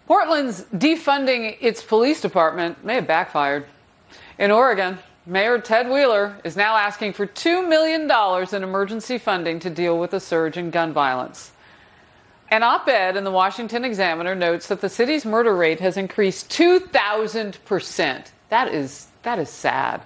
Portland's defunding its police department may have backfired. In Oregon, Mayor Ted Wheeler is now asking for $2 million in emergency funding to deal with the surge in gun violence. An op-ed in the Washington Examiner notes that the city's murder rate has increased 2,000%. That is sad.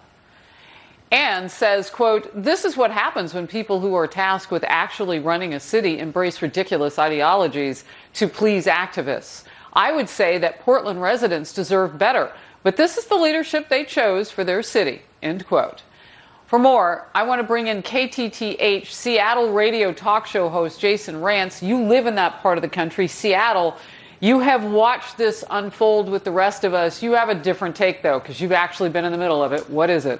And says, quote, "This is what happens when people who are tasked with actually running a city embrace ridiculous ideologies to please activists. I would say that Portland residents deserve better, but this is the leadership they chose for their city," end quote. For more, I want to bring in KTTH Seattle radio talk show host Jason Rantz. You live in that part of the country, Seattle. You have watched this unfold with the rest of us. You have a different take, though, because you've actually been in the middle of it. What is it?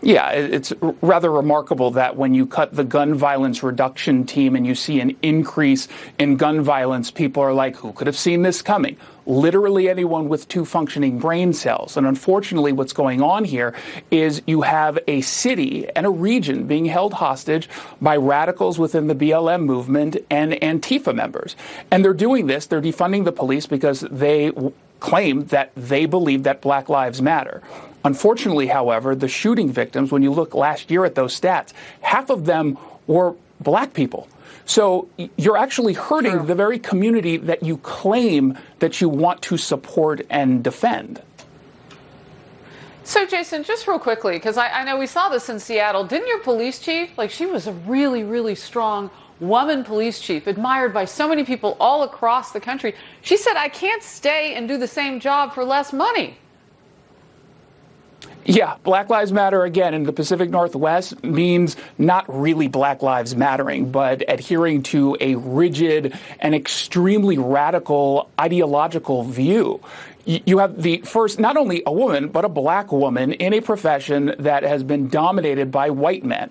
Yeah, it's rather remarkable that when you cut the gun violence reduction team and you see an increase in gun violence, people are like, who could have seen this coming? Literally anyone with two functioning brain cells. And unfortunately, what's going on here is you have a city and a region being held hostage by radicals within the BLM movement and Antifa members. And they're doing this, they're defunding the police because they claim that they believe that Black Lives Matter. Unfortunately, however, the shooting victims, when you look last year at those stats, half of them were black people. So you're actually hurting the very community that you claim that you want to support and defend. So, Jason, just real quickly, because I know we saw this in Seattle. Didn't your police chief, she was a really, really strong woman police chief, admired by so many people all across the country. She said, I can't stay and do the same job for less money. Yeah, Black Lives Matter, again, in the Pacific Northwest means not really Black Lives Mattering, but adhering to a rigid and extremely radical ideological view. You have the first, not only a woman, but a black woman in a profession that has been dominated by white men.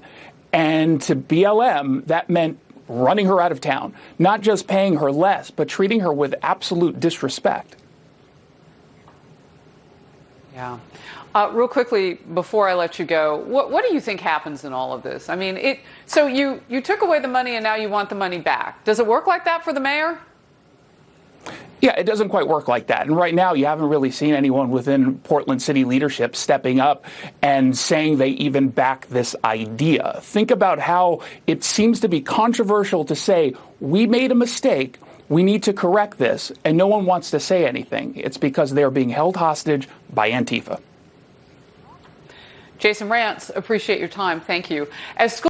And to BLM, that meant running her out of town, not just paying her less, but treating her with absolute disrespect. Yeah. Real quickly, before I let you go, what do you think happens in all of this? I mean, so you took away the money and now you want the money back. Does it work like that for the mayor? Yeah, it doesn't quite work like that. And right now, you haven't really seen anyone within Portland city leadership stepping up and saying they even back this idea. Think about how it seems to be controversial to say, we made a mistake, we need to correct this, and no one wants to say anything. It's because they're being held hostage by Antifa. Jason Rantz, appreciate your time. Thank you. As school